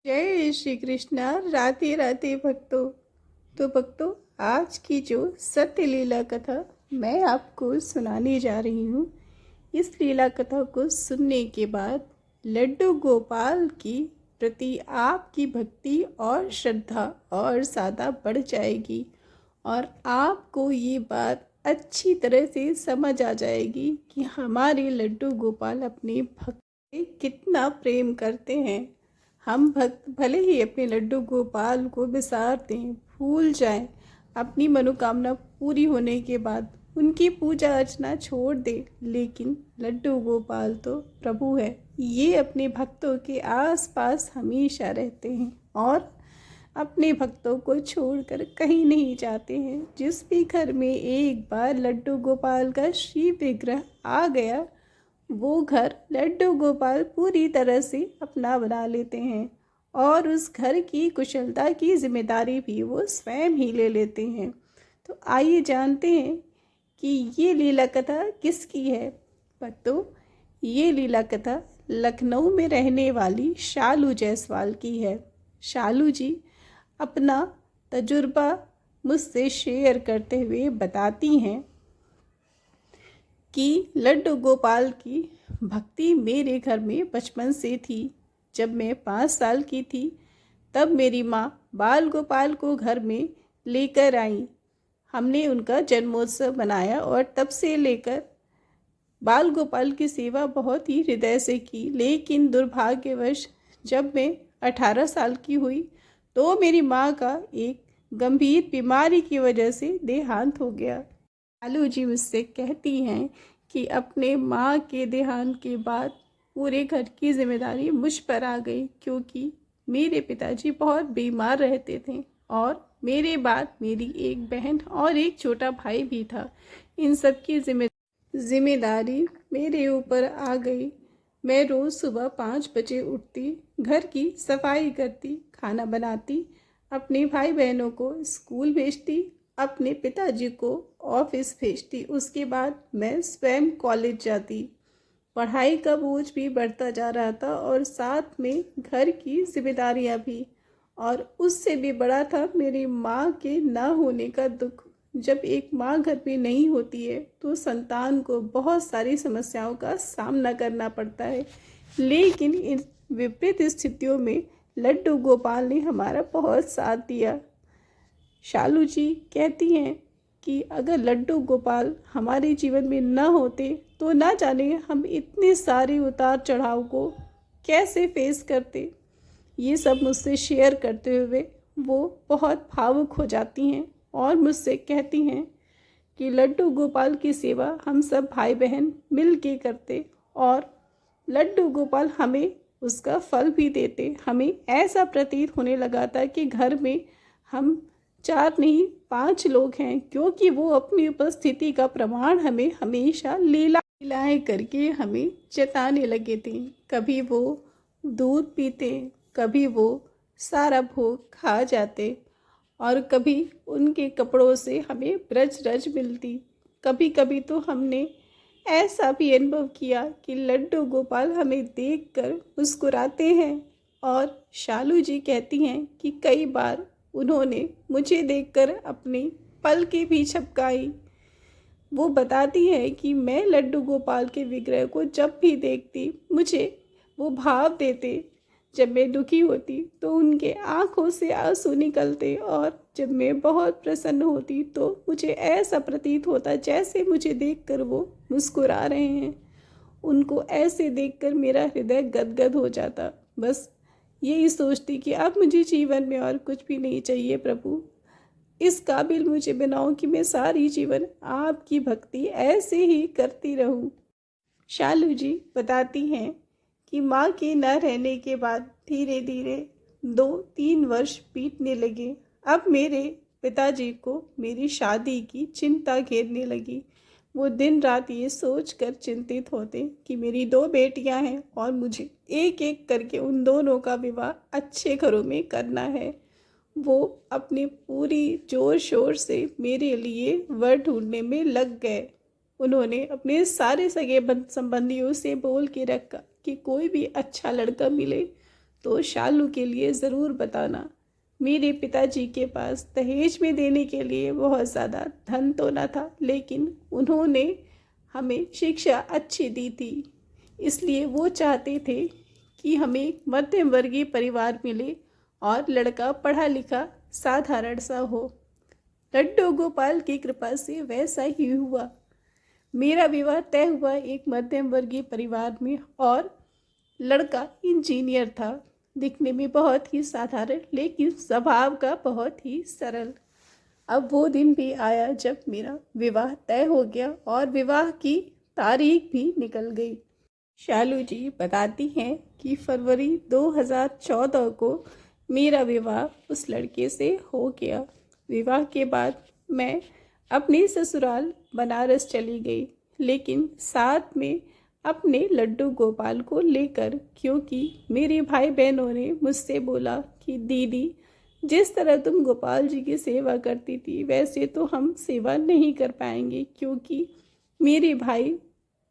जय श्री कृष्णा। राधे राधे भक्तों। तो भक्तों, आज की जो सत्य लीला कथा मैं आपको सुनाने जा रही हूँ, इस लीला कथा को सुनने के बाद लड्डू गोपाल की प्रति आपकी भक्ति और श्रद्धा और ज़्यादा बढ़ जाएगी और आपको ये बात अच्छी तरह से समझ आ जाएगी कि हमारे लड्डू गोपाल अपने भक्त से कितना प्रेम करते हैं। हम भक्त भले ही अपने लड्डू गोपाल को बिसार दें, भूल जाएं, अपनी मनोकामना पूरी होने के बाद उनकी पूजा अर्चना छोड़ दें, लेकिन लड्डू गोपाल तो प्रभु है। ये अपने भक्तों के आसपास हमेशा रहते हैं और अपने भक्तों को छोड़कर कहीं नहीं जाते हैं। जिस भी घर में एक बार लड्डू गोपाल का श्री विग्रह आ गया, वो घर लड्डू गोपाल पूरी तरह से अपना बना लेते हैं और उस घर की कुशलता की जिम्मेदारी भी वो स्वयं ही ले लेते हैं। तो आइए जानते हैं कि ये लीला कथा किसकी है। भक्तों, ये लीला कथा लखनऊ में रहने वाली शालू जायसवाल की है। शालू जी अपना तजुर्बा मुझसे शेयर करते हुए बताती हैं कि लड्डू गोपाल की भक्ति मेरे घर में बचपन से थी। जब मैं 5 साल की थी तब मेरी माँ बाल गोपाल को घर में लेकर आई। हमने उनका जन्मोत्सव मनाया और तब से लेकर बाल गोपाल की सेवा बहुत ही हृदय से की। लेकिन दुर्भाग्यवश जब मैं 18 साल की हुई तो मेरी माँ का एक गंभीर बीमारी की वजह से देहांत हो गया। लालू जी मुझसे कहती हैं कि अपने माँ के देहांत के बाद पूरे घर की जिम्मेदारी मुझ पर आ गई, क्योंकि मेरे पिताजी बहुत बीमार रहते थे और मेरे बाद मेरी एक बहन और एक छोटा भाई भी था। इन सब की जिम्मेदारी मेरे ऊपर आ गई। मैं रोज़ सुबह 5 बजे उठती, घर की सफाई करती, खाना बनाती, अपने भाई बहनों को स्कूल भेजती, अपने पिताजी को ऑफिस भेजती। उसके बाद मैं स्वयं कॉलेज जाती। पढ़ाई का बोझ भी बढ़ता जा रहा था और साथ में घर की जिम्मेदारियां भी। और उससे भी बड़ा था मेरी माँ के ना होने का दुख। जब एक माँ घर पे नहीं होती है तो संतान को बहुत सारी समस्याओं का सामना करना पड़ता है। लेकिन इन विपरीत स्थितियों में लड्डू गोपाल ने हमारा बहुत साथ दिया। शालू जी कहती हैं कि अगर लड्डू गोपाल हमारे जीवन में न होते तो ना जाने हम इतने सारे उतार चढ़ाव को कैसे फेस करते। ये सब मुझसे शेयर करते हुए वो बहुत भावुक हो जाती हैं और मुझसे कहती हैं कि लड्डू गोपाल की सेवा हम सब भाई बहन मिल के करते और लड्डू गोपाल हमें उसका फल भी देते। हमें ऐसा प्रतीत होने लगा था कि घर में हम 4 नहीं 5 लोग हैं, क्योंकि वो अपनी उपस्थिति का प्रमाण हमें हमेशा लीलाएं करके हमें जताने लगे थे। कभी वो दूध पीते, कभी वो सारा भोग खा जाते और कभी उनके कपड़ों से हमें ब्रज रज मिलती। कभी कभी तो हमने ऐसा भी अनुभव किया कि लड्डू गोपाल हमें देखकर मुस्कुराते हैं। और शालू जी कहती हैं कि कई बार उन्होंने मुझे देखकर अपनी पलकें भी झपकाई। वो बताती है कि मैं लड्डू गोपाल के विग्रह को जब भी देखती मुझे वो भाव देते। जब मैं दुखी होती तो उनके आंखों से आंसू निकलते और जब मैं बहुत प्रसन्न होती तो मुझे ऐसा प्रतीत होता जैसे मुझे देखकर वो मुस्कुरा रहे हैं। उनको ऐसे देखकर मेरा हृदय गदगद हो जाता। बस यही सोचती कि अब मुझे जीवन में और कुछ भी नहीं चाहिए प्रभु। इस काबिल मुझे बनाओ कि मैं सारी जीवन आपकी भक्ति ऐसे ही करती रहूं। शालू जी बताती हैं कि माँ के न रहने के बाद धीरे धीरे 2-3 वर्ष बीतने लगे। अब मेरे पिताजी को मेरी शादी की चिंता घेरने लगी। वो दिन रात ये सोचकर चिंतित होते कि मेरी 2 बेटियां हैं और मुझे एक एक करके उन दोनों का विवाह अच्छे घरों में करना है। वो अपनी पूरी जोर शोर से मेरे लिए वर ढूंढने में लग गए। उन्होंने अपने सारे सगे संबंधियों से बोल के रखा कि कोई भी अच्छा लड़का मिले तो शालू के लिए ज़रूर बताना। मेरे पिताजी के पास दहेज में देने के लिए बहुत ज़्यादा धन तो न था, लेकिन उन्होंने हमें शिक्षा अच्छी दी थी। इसलिए वो चाहते थे कि हमें मध्यम वर्गीय परिवार मिले और लड़का पढ़ा लिखा साधारण सा हो। लड्डू गोपाल की कृपा से वैसा ही हुआ। मेरा विवाह तय हुआ एक मध्यम वर्गीय परिवार में और लड़का इंजीनियर था। दिखने में बहुत ही साधारण, लेकिन स्वभाव का बहुत ही सरल। अब वो दिन भी आया जब मेरा विवाह तय हो गया और विवाह की तारीख भी निकल गई। शालू जी बताती हैं कि फरवरी 2014 को मेरा विवाह उस लड़के से हो गया। विवाह के बाद मैं अपने ससुराल बनारस चली गई, लेकिन साथ में अपने लड्डू गोपाल को लेकर, क्योंकि मेरे भाई बहनों ने मुझसे बोला कि दीदी, जिस तरह तुम गोपाल जी की सेवा करती थी वैसे तो हम सेवा नहीं कर पाएंगे, क्योंकि मेरे भाई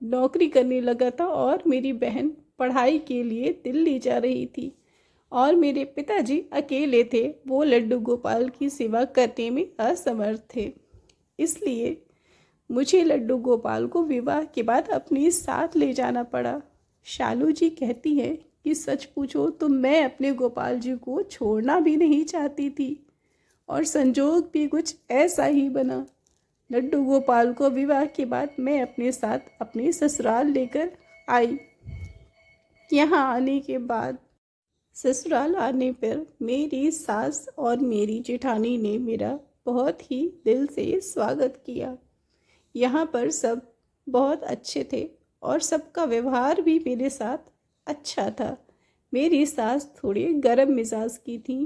नौकरी करने लगा था और मेरी बहन पढ़ाई के लिए दिल्ली जा रही थी और मेरे पिताजी अकेले थे। वो लड्डू गोपाल की सेवा करने में असमर्थ थे। इसलिए मुझे लड्डू गोपाल को विवाह के बाद अपने साथ ले जाना पड़ा। शालू जी कहती है कि सच पूछो तो मैं अपने गोपाल जी को छोड़ना भी नहीं चाहती थी और संजोग भी कुछ ऐसा ही बना। लड्डू गोपाल को विवाह के बाद मैं अपने साथ अपने ससुराल लेकर आई। यहाँ आने के बाद ससुराल आने पर मेरी सास और मेरी जेठानी ने मेरा बहुत ही दिल से स्वागत किया। यहाँ पर सब बहुत अच्छे थे और सबका व्यवहार भी मेरे साथ अच्छा था। मेरी सास थोड़ी गर्म मिजाज की थी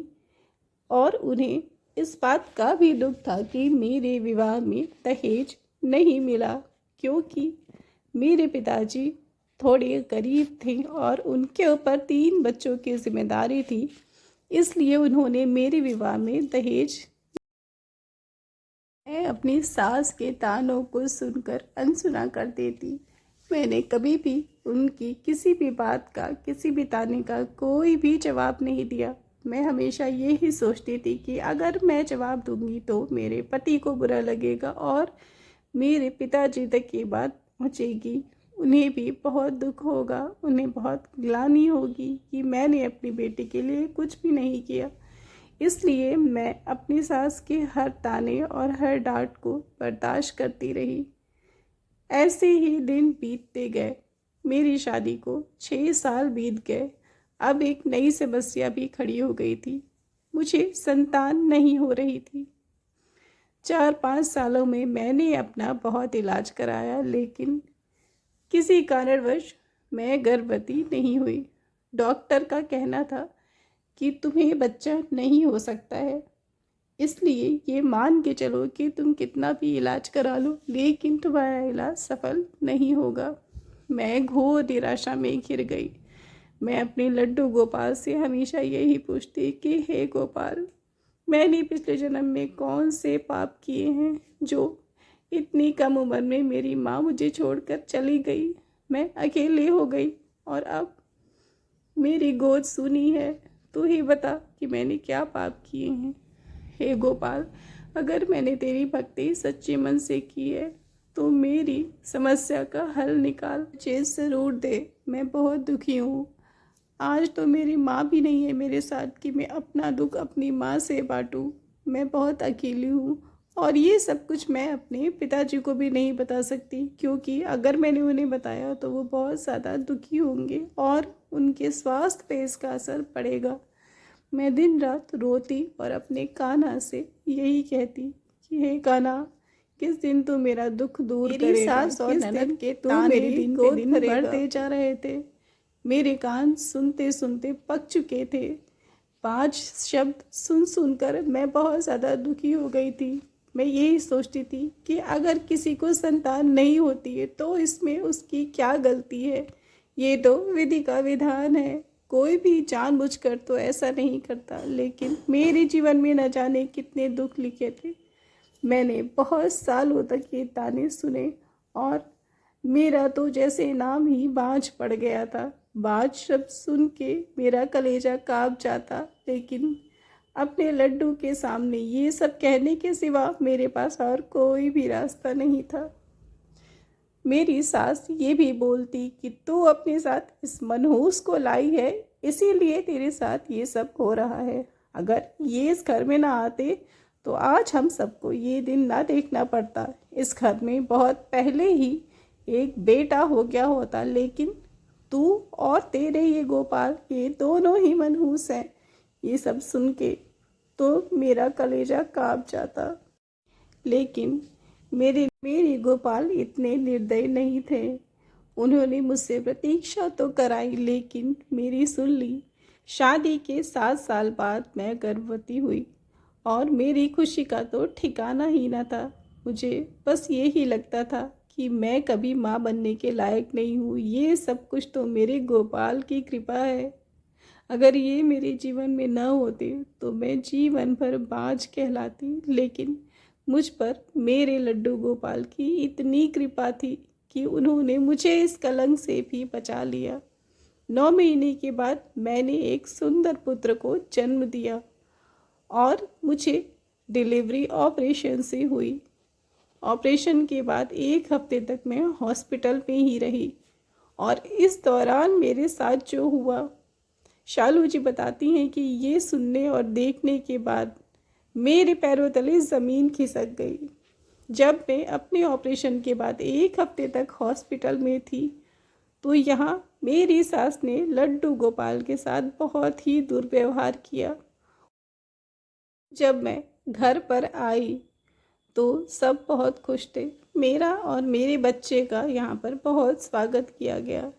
और उन्हें इस बात का भी दुख था कि मेरे विवाह में दहेज नहीं मिला, क्योंकि मेरे पिताजी थोड़े गरीब थे और उनके ऊपर 3 बच्चों की जिम्मेदारी थी। इसलिए उन्होंने मेरे विवाह में दहेज। मैं अपनी सास के तानों को सुनकर अनसुना कर देती। मैंने कभी भी उनकी किसी भी बात का, किसी भी ताने का कोई भी जवाब नहीं दिया। मैं हमेशा ये ही सोचती थी कि अगर मैं जवाब दूंगी तो मेरे पति को बुरा लगेगा और मेरे पिताजी तक ये बात पहुँचेगी। उन्हें भी बहुत दुख होगा, उन्हें बहुत ग्लानि होगी कि मैंने अपनी बेटी के लिए कुछ भी नहीं किया। इसलिए मैं अपनी सास के हर ताने और हर डांट को बर्दाश्त करती रही। ऐसे ही दिन बीतते गए। मेरी शादी को 6 साल बीत गए। अब एक नई समस्या भी खड़ी हो गई थी। मुझे संतान नहीं हो रही थी। 4-5 सालों में मैंने अपना बहुत इलाज कराया, लेकिन किसी कारणवश मैं गर्भवती नहीं हुई। डॉक्टर का कहना था कि तुम्हें बच्चा नहीं हो सकता है, इसलिए ये मान के चलो कि तुम कितना भी इलाज करा लो, लेकिन तुम्हारा इलाज सफल नहीं होगा। मैं घोर निराशा में घिर गई। मैं अपने लड्डू गोपाल से हमेशा यही पूछती कि हे गोपाल, मैंने पिछले जन्म में कौन से पाप किए हैं जो इतनी कम उम्र में मेरी माँ मुझे छोड़कर चली गई। मैं अकेले हो गई और अब मेरी गोद सूनी है। तू ही बता कि मैंने क्या पाप किए हैं। हे गोपाल, अगर मैंने तेरी भक्ति सच्चे मन से की है तो मेरी समस्या का हल निकाल, मुझे ज़रूर दे। मैं बहुत दुखी हूँ। आज तो मेरी माँ भी नहीं है मेरे साथ कि मैं अपना दुख अपनी माँ से बांटूँ। मैं बहुत अकेली हूँ और ये सब कुछ मैं अपने पिताजी को भी नहीं बता सकती, क्योंकि अगर मैंने उन्हें बताया तो वो बहुत ज़्यादा दुखी होंगे और उनके स्वास्थ्य पे इसका असर पड़ेगा। मैं दिन रात रोती और अपने कान्हा से यही कहती कि हे कान्हा, किस दिन तू मेरा दुख दूर करेगा। मेरी सास और ननद के ताने दिन पे दिन बढ़ते जा रहे थे। मेरे कान सुनते सुनते पक चुके थे। 5 शब्द सुन सुनकर मैं बहुत ज़्यादा दुखी हो गई थी। मैं यही सोचती थी कि अगर किसी को संतान नहीं होती है तो इसमें उसकी क्या गलती है। ये तो विधि का विधान है। कोई भी जानबूझकर तो ऐसा नहीं करता, लेकिन मेरे जीवन में न जाने कितने दुख लिखे थे। मैंने बहुत सालों तक ये ताने सुने और मेरा तो जैसे नाम ही बांझ पड़ गया था। बात शब्द सुन के मेरा कलेजा काँप जाता, लेकिन अपने लड्डू के सामने ये सब कहने के सिवा मेरे पास और कोई भी रास्ता नहीं था। मेरी सास ये भी बोलती कि तू अपने साथ इस मनहूस को लाई है, इसीलिए तेरे साथ ये सब हो रहा है। अगर ये इस घर में ना आते तो आज हम सबको ये दिन ना देखना पड़ता। इस घर में बहुत पहले ही एक बेटा हो गया होता, लेकिन तू और तेरे ये गोपाल, ये दोनों ही मनहूस हैं। ये सब सुन के तो मेरा कलेजा काँप जाता। लेकिन मेरे गोपाल इतने निर्दयी नहीं थे। उन्होंने मुझसे प्रतीक्षा तो कराई, लेकिन मेरी सुन ली। शादी के 7 साल बाद मैं गर्भवती हुई और मेरी खुशी का तो ठिकाना ही न था। मुझे बस यही लगता था कि मैं कभी माँ बनने के लायक नहीं हूँ। ये सब कुछ तो मेरे गोपाल की कृपा है। अगर ये मेरे जीवन में न होते तो मैं जीवन भर बाँझ कहलाती, लेकिन मुझ पर मेरे लड्डू गोपाल की इतनी कृपा थी कि उन्होंने मुझे इस कलंक से भी बचा लिया। 9 महीने के बाद मैंने एक सुंदर पुत्र को जन्म दिया और मुझे डिलीवरी ऑपरेशन से हुई। ऑपरेशन के बाद 1 हफ्ते तक मैं हॉस्पिटल में ही रही और इस दौरान मेरे साथ जो हुआ, शालू जी बताती हैं कि ये सुनने और देखने के बाद मेरे पैरों तले ज़मीन खिसक गई। जब मैं अपने ऑपरेशन के बाद 1 हफ्ते तक हॉस्पिटल में थी तो यहाँ मेरी सास ने लड्डू गोपाल के साथ बहुत ही दुर्व्यवहार किया। जब मैं घर पर आई तो सब बहुत खुश थे। मेरा और मेरे बच्चे का यहाँ पर बहुत स्वागत किया गया।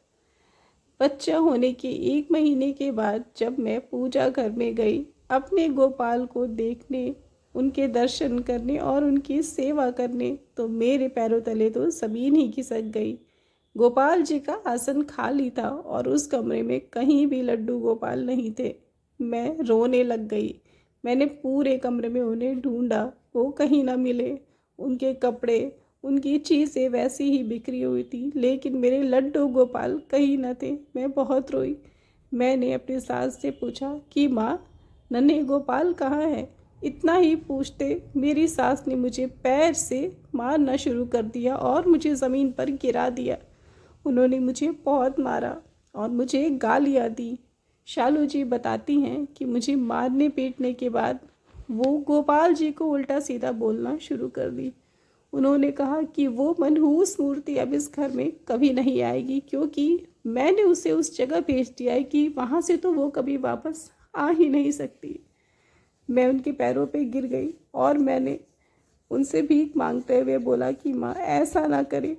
बच्चा होने के 1 महीने के बाद जब मैं पूजा घर में गई अपने गोपाल को देखने, उनके दर्शन करने और उनकी सेवा करने, तो मेरे पैरों तले तो ज़मीन ही खिसक गई। गोपाल जी का आसन खाली था और उस कमरे में कहीं भी लड्डू गोपाल नहीं थे। मैं रोने लग गई। मैंने पूरे कमरे में उन्हें ढूंढा, वो कहीं ना मिले। उनके कपड़े, उनकी चीज़ें वैसी ही बिखरी हुई थी, लेकिन मेरे लड्डू गोपाल कहीं न थे। मैं बहुत रोई। मैंने अपनी सास से पूछा कि माँ, नन्हे गोपाल कहाँ है? इतना ही पूछते मेरी सास ने मुझे पैर से मारना शुरू कर दिया और मुझे ज़मीन पर गिरा दिया। उन्होंने मुझे बहुत मारा और मुझे गालियाँ दी। शालू जी बताती हैं कि मुझे मारने पीटने के बाद वो गोपाल जी को उल्टा सीधा बोलना शुरू कर दी। उन्होंने कहा कि वो मनहूस मूर्ति अब इस घर में कभी नहीं आएगी, क्योंकि मैंने उसे उस जगह भेज दिया है कि वहाँ से तो वो कभी वापस आ ही नहीं सकती। मैं उनके पैरों पे गिर गई और मैंने उनसे भीख मांगते हुए बोला कि माँ, ऐसा ना करें,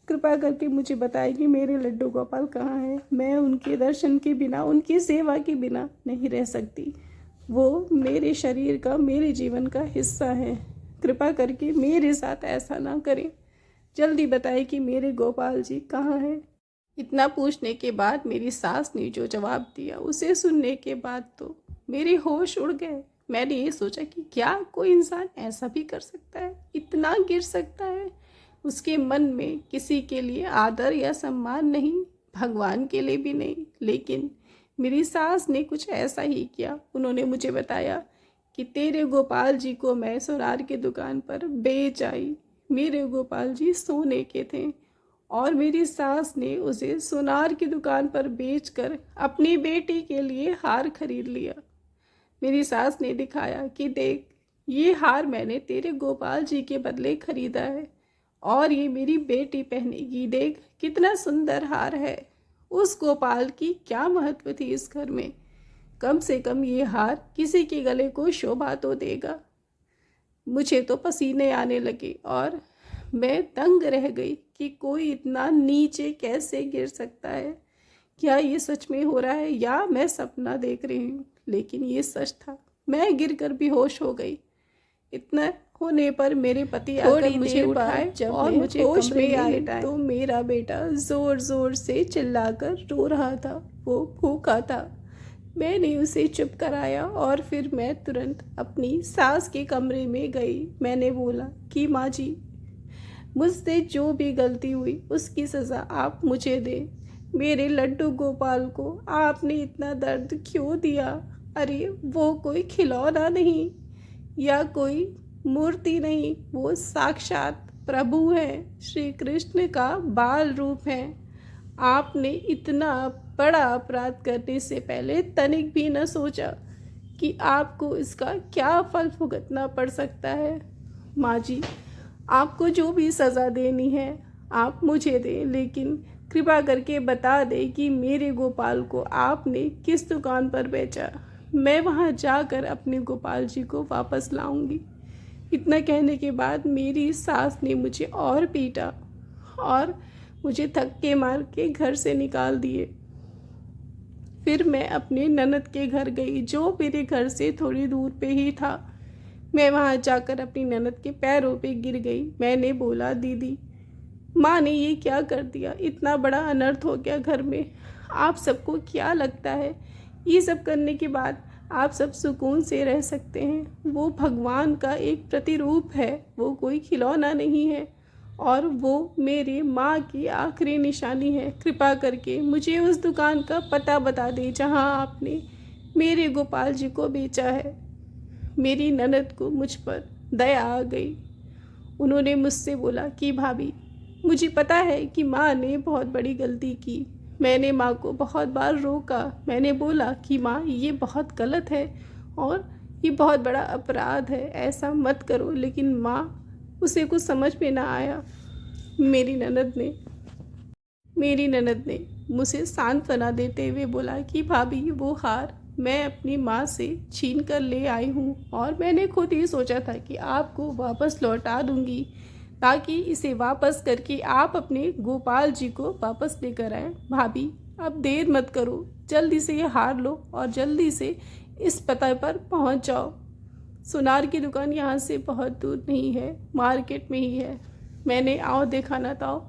कृपा करके मुझे बताएं कि मेरे लड्डू गोपाल कहाँ हैं। मैं उनके दर्शन के बिना, उनकी सेवा के बिना नहीं रह सकती। वो मेरे शरीर का, मेरे जीवन का हिस्सा है। कृपा करके मेरे साथ ऐसा ना करें। जल्दी बताएं कि मेरे गोपाल जी कहाँ हैं। इतना पूछने के बाद मेरी सास ने जो जवाब दिया, उसे सुनने के बाद तो मेरे होश उड़ गए। मैंने ये सोचा कि क्या कोई इंसान ऐसा भी कर सकता है, इतना गिर सकता है? उसके मन में किसी के लिए आदर या सम्मान नहीं, भगवान के लिए भी नहीं। लेकिन मेरी सास ने कुछ ऐसा ही किया। उन्होंने मुझे बताया कि तेरे गोपाल जी को मैं सोनार की दुकान पर बेच आई। मेरे गोपाल जी सोने के थे और मेरी सास ने उसे सोनार की दुकान पर बेचकर अपनी बेटी के लिए हार खरीद लिया। मेरी सास ने दिखाया कि देख, ये हार मैंने तेरे गोपाल जी के बदले खरीदा है और ये मेरी बेटी पहनेगी। देख कितना सुंदर हार है। उस गोपाल की क्या महत्व थी इस घर में? कम से कम ये हार किसी के गले को शोभा तो देगा। मुझे तो पसीने आने लगे और मैं दंग रह गई कि कोई इतना नीचे कैसे गिर सकता है। क्या ये सच में हो रहा है या मैं सपना देख रही हूँ? लेकिन ये सच था। मैं गिरकर बेहोश हो गई। इतना होने पर मेरे पति आकर मुझे उठाए और मुझे होश में आए तो मेरा बेटा जोर जोर से चिल्लाकर रो रहा था। वो भूखा था। मैंने उसे चुप कराया और फिर मैं तुरंत अपनी सास के कमरे में गई। मैंने बोला कि माँ जी, मुझसे जो भी गलती हुई उसकी सज़ा आप मुझे दें। मेरे लड्डू गोपाल को आपने इतना दर्द क्यों दिया? अरे वो कोई खिलौना नहीं या कोई मूर्ति नहीं, वो साक्षात प्रभु है, श्री कृष्ण का बाल रूप है। आपने इतना बड़ा अपराध करने से पहले तनिक भी न सोचा कि आपको इसका क्या फल भुगतना पड़ सकता है। माँ जी, आपको जो भी सज़ा देनी है आप मुझे दें, लेकिन कृपा करके बता दें कि मेरे गोपाल को आपने किस दुकान पर बेचा। मैं वहाँ जाकर अपने गोपाल जी को वापस लाऊंगी। इतना कहने के बाद मेरी सास ने मुझे और पीटा और मुझे धक्के मार के घर से निकाल दिए। फिर मैं अपने ननद के घर गई, जो मेरे घर से थोड़ी दूर पे ही था। मैं वहाँ जाकर अपनी ननद के पैरों पे गिर गई। मैंने बोला, दीदी, माँ ने ये क्या कर दिया? इतना बड़ा अनर्थ हो गया घर में। आप सबको क्या लगता है ये सब करने के बाद आप सब सुकून से रह सकते हैं? वो भगवान का एक प्रतिरूप है, वो कोई खिलौना नहीं है, और वो मेरी माँ की आखिरी निशानी है। कृपा करके मुझे उस दुकान का पता बता दें जहाँ आपने मेरे गोपाल जी को बेचा है। मेरी ननद को मुझ पर दया आ गई। उन्होंने मुझसे बोला कि भाभी, मुझे पता है कि माँ ने बहुत बड़ी गलती की। मैंने माँ को बहुत बार रोका। मैंने बोला कि माँ, ये बहुत गलत है और ये बहुत बड़ा अपराध है, ऐसा मत करो। लेकिन माँ, उसे कुछ समझ में ना आया। मेरी ननद ने मुझे सांत्वना देते हुए बोला कि भाभी, वो हार मैं अपनी माँ से छीन कर ले आई हूँ और मैंने खुद ही सोचा था कि आपको वापस लौटा दूँगी, ताकि इसे वापस करके आप अपने गोपाल जी को वापस लेकर आए। भाभी, अब देर मत करो, जल्दी से ये हार लो और जल्दी से इस पते पर पहुँच जाओ। सुनार की दुकान यहाँ से बहुत दूर नहीं है, मार्केट में ही है। मैंने आओ देखा ना ताओ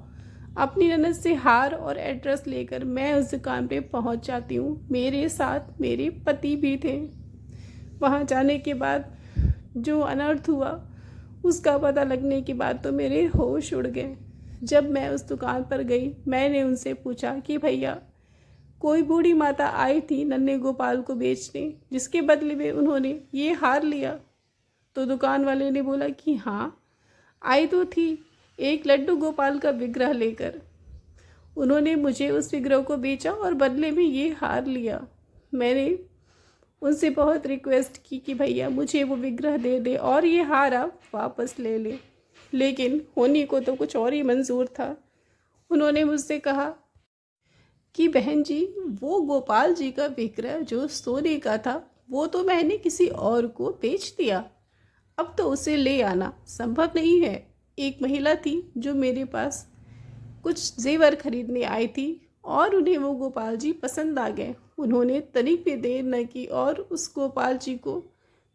अपनी ननद से हार और एड्रेस लेकर मैं उस दुकान पे पहुँच जाती हूँ। मेरे साथ मेरे पति भी थे। वहाँ जाने के बाद जो अनर्थ हुआ उसका पता लगने के बाद तो मेरे होश उड़ गए। जब मैं उस दुकान पर गई, मैंने उनसे पूछा कि भैया, कोई बूढ़ी माता आई थी नन्हे गोपाल को बेचने, जिसके बदले में उन्होंने ये हार लिया? तो दुकान वाले ने बोला कि हाँ, आई तो थी, एक लड्डू गोपाल का विग्रह लेकर। उन्होंने मुझे उस विग्रह को बेचा और बदले में ये हार लिया। मैंने उनसे बहुत रिक्वेस्ट की कि भैया मुझे वो विग्रह दे दे और ये हार आप वापस ले ले, लेकिन होनी को तो कुछ और ही मंजूर था। उन्होंने मुझसे कहा कि बहन जी, वो गोपाल जी का विग्रह जो सोने का था वो तो मैंने किसी और को बेच दिया, अब तो उसे ले आना संभव नहीं है। एक महिला थी जो मेरे पास कुछ जेवर खरीदने आई थी और उन्हें वो गोपाल जी पसंद आ गए। उन्होंने तनिक भी देर न की और उस गोपाल जी को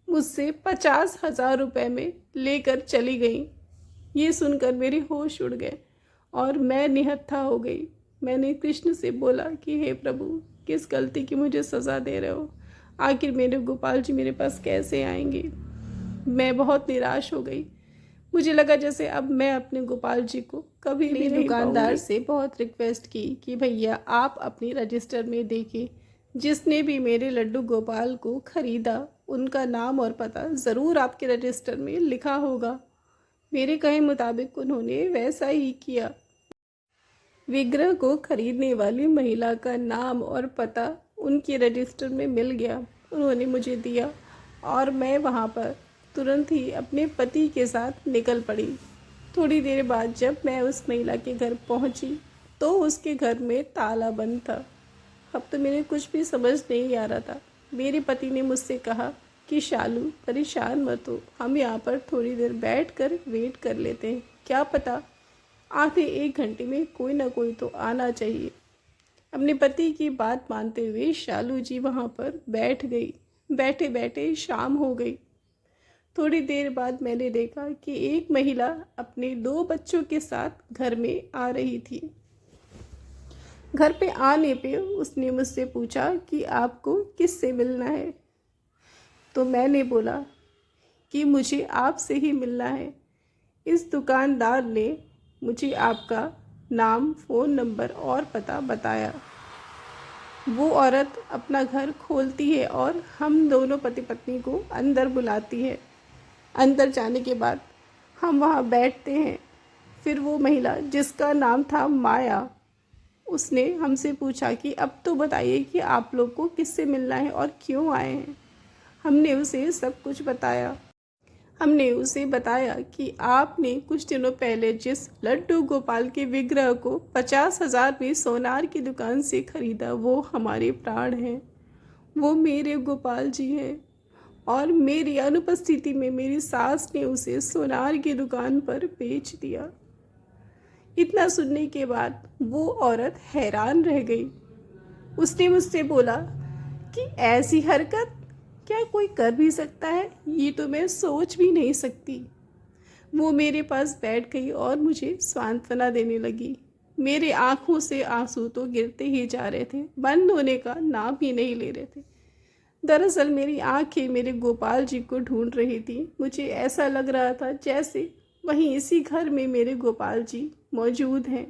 मुझसे 50,000 रुपये में लेकर चली गई। ये सुनकर मेरे होश उड़ गए और मैं निहत्था हो गई। मैंने कृष्ण से बोला कि हे प्रभु, किस गलती की मुझे सज़ा दे रहे हो? आखिर मेरे गोपाल जी मेरे पास कैसे आएंगे? मैं बहुत निराश हो गई। मुझे लगा जैसे अब मैं अपने गोपाल जी को कभी भी नहीं दुकानदार से बहुत रिक्वेस्ट की कि भैया आप अपनी रजिस्टर में देखिए, जिसने भी मेरे लड्डू गोपाल को ख़रीदा उनका नाम और पता ज़रूर आपके रजिस्टर में लिखा होगा। मेरे कहे मुताबिक उन्होंने वैसा ही किया। विग्रह को खरीदने वाली महिला का नाम और पता उनके रजिस्टर में मिल गया। उन्होंने मुझे दिया और मैं वहाँ पर तुरंत ही अपने पति के साथ निकल पड़ी। थोड़ी देर बाद जब मैं उस महिला के घर पहुँची तो उसके घर में ताला बंद था। अब तो मेरे कुछ भी समझ नहीं आ रहा था। मेरे पति ने मुझसे कहा कि शालू, परेशान मत हो, हम यहाँ पर थोड़ी देर बैठ कर वेट कर लेते हैं, क्या पता आधे एक घंटे में कोई ना कोई तो आना चाहिए। अपने पति की बात मानते हुए शालू जी वहाँ पर बैठ गई। बैठे बैठे शाम हो गई। थोड़ी देर बाद मैंने देखा कि एक महिला अपने 2 बच्चों के साथ घर में आ रही थी। घर पे आने पे उसने मुझसे पूछा कि आपको किससे मिलना है? तो मैंने बोला कि मुझे आपसे ही मिलना है। इस दुकानदार ने मुझे आपका नाम, फ़ोन नंबर और पता बताया। वो औरत अपना घर खोलती है और हम दोनों पति पत्नी को अंदर बुलाती है। अंदर जाने के बाद हम वहाँ बैठते हैं। फिर वो महिला, जिसका नाम था माया, उसने हमसे पूछा कि अब तो बताइए कि आप लोग को किससे मिलना है और क्यों आए हैं। हमने उसे सब कुछ बताया। हमने उसे बताया कि आपने कुछ दिनों पहले जिस लड्डू गोपाल के विग्रह को 50,000 में सोनार की दुकान से खरीदा, वो हमारे प्राण हैं। वो मेरे गोपाल जी हैं और मेरी अनुपस्थिति में मेरी सास ने उसे सोनार की दुकान पर बेच दिया। इतना सुनने के बाद वो औरत हैरान रह गई। उसने मुझसे बोला कि ऐसी हरकत क्या कोई कर भी सकता है? ये तो मैं सोच भी नहीं सकती। वो मेरे पास बैठ गई और मुझे सांत्वना देने लगी। मेरे आंखों से आंसू तो गिरते ही जा रहे थे, बंद होने का नाम ही नहीं ले रहे थे। दरअसल मेरी आंखें मेरे गोपाल जी को ढूंढ रही थी। मुझे ऐसा लग रहा था जैसे वहीं इसी घर में मेरे गोपाल जी मौजूद हैं।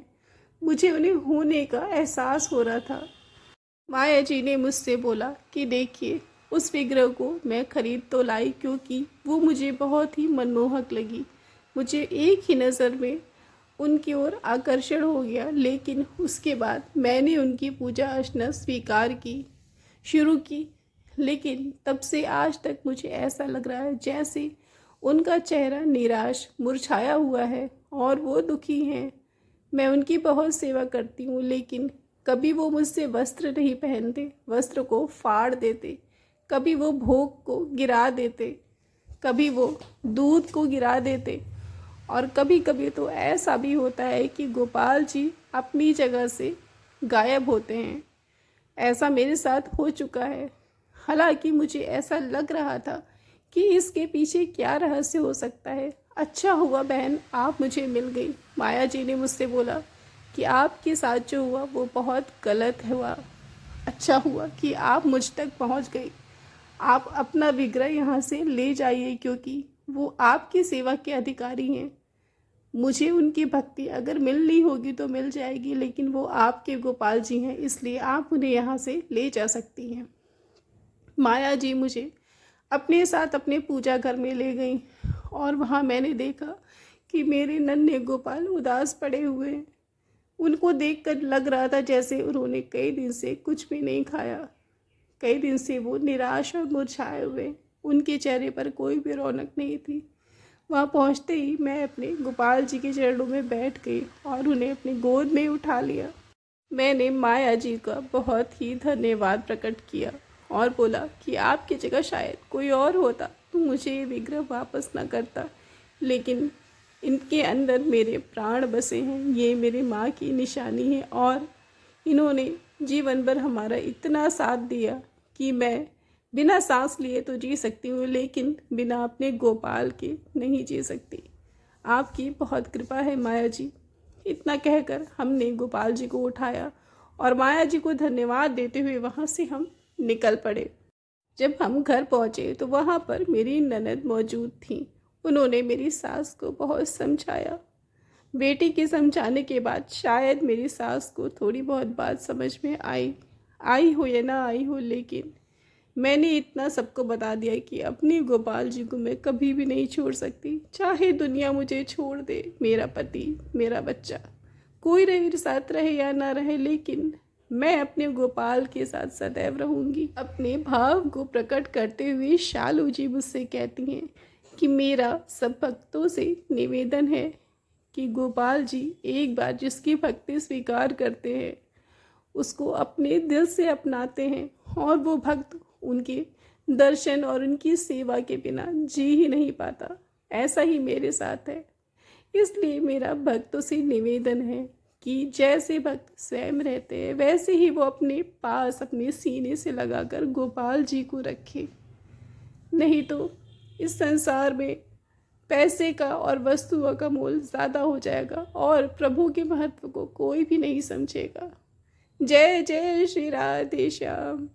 मुझे उन्हें होने का एहसास हो रहा था। माया जी ने मुझसे बोला कि देखिए, उस विग्रह को मैं खरीद तो लाई क्योंकि वो मुझे बहुत ही मनमोहक लगी। मुझे एक ही नज़र में उनकी ओर आकर्षण हो गया, लेकिन उसके बाद मैंने उनकी पूजा अर्चना स्वीकार की, शुरू की। लेकिन तब से आज तक मुझे ऐसा लग रहा है जैसे उनका चेहरा निराश, मुरझाया हुआ है और वो दुखी हैं। मैं उनकी बहुत सेवा करती हूँ, लेकिन कभी वो मुझसे वस्त्र नहीं पहनते, वस्त्र को फाड़ देते। कभी वो भोग को गिरा देते, कभी वो दूध को गिरा देते और कभी कभी तो ऐसा भी होता है कि गोपाल जी अपनी जगह से गायब होते हैं। ऐसा मेरे साथ हो चुका है। हालांकि मुझे ऐसा लग रहा था कि इसके पीछे क्या रहस्य हो सकता है। अच्छा हुआ बहन, आप मुझे मिल गई। माया जी ने मुझसे बोला कि आपके साथ जो हुआ वो बहुत गलत हुआ। अच्छा हुआ कि आप मुझ तक पहुंच गई। आप अपना विग्रह यहाँ से ले जाइए क्योंकि वो आपकी सेवा के अधिकारी हैं। मुझे उनकी भक्ति अगर मिलनी होगी तो मिल जाएगी, लेकिन वो आपके गोपाल जी हैं, इसलिए आप उन्हें यहाँ से ले जा सकती हैं। माया जी मुझे अपने साथ अपने पूजा घर में ले गई और वहाँ मैंने देखा कि मेरे नन्हे गोपाल उदास पड़े हुए हैं। उनको देखकर लग रहा था जैसे उन्होंने कई दिन से कुछ भी नहीं खाया। कई दिन से वो निराश और मुरझाए हुए, उनके चेहरे पर कोई भी रौनक नहीं थी। वहाँ पहुँचते ही मैं अपने गोपाल जी के चरणों में बैठ गई और उन्हें अपनी गोद में उठा लिया। मैंने माया जी का बहुत ही धन्यवाद प्रकट किया और बोला कि आपकी जगह शायद कोई और होता तो मुझे ये विग्रह वापस न करता, लेकिन इनके अंदर मेरे प्राण बसे हैं। ये मेरी माँ की निशानी है और इन्होंने जीवन भर हमारा इतना साथ दिया कि मैं बिना सांस लिए तो जी सकती हूँ, लेकिन बिना अपने गोपाल के नहीं जी सकती। आपकी बहुत कृपा है माया जी। इतना कहकर हमने गोपाल जी को उठाया और माया जी को धन्यवाद देते हुए वहाँ से हम निकल पड़े। जब हम घर पहुँचे तो वहाँ पर मेरी ननद मौजूद थी। उन्होंने मेरी सास को बहुत समझाया। बेटी के समझाने के बाद शायद मेरी सास को थोड़ी बहुत बात समझ में आई हो या ना आई हो, लेकिन मैंने इतना सबको बता दिया कि अपने गोपाल जी को मैं कभी भी नहीं छोड़ सकती। चाहे दुनिया मुझे छोड़ दे, मेरा पति, मेरा बच्चा, कोई मेरे साथ रहे या ना रहे, लेकिन मैं अपने गोपाल के साथ सदैव रहूंगी। अपने भाव को प्रकट करते हुए शालू जी मुझसे कहती हैं कि मेरा सब भक्तों से निवेदन है कि गोपाल जी एक बार जिसकी भक्ति स्वीकार करते हैं उसको अपने दिल से अपनाते हैं और वो भक्त उनके दर्शन और उनकी सेवा के बिना जी ही नहीं पाता। ऐसा ही मेरे साथ है। इसलिए मेरा भक्तों से निवेदन है कि जैसे भक्त स्वयं रहते हैं वैसे ही वो अपने पास अपने सीने से लगाकर गोपाल जी को रखें। नहीं तो इस संसार में पैसे का और वस्तुओं का मोल ज़्यादा हो जाएगा और प्रभु के महत्व को कोई भी नहीं समझेगा। जय जय श्री राधे श्याम।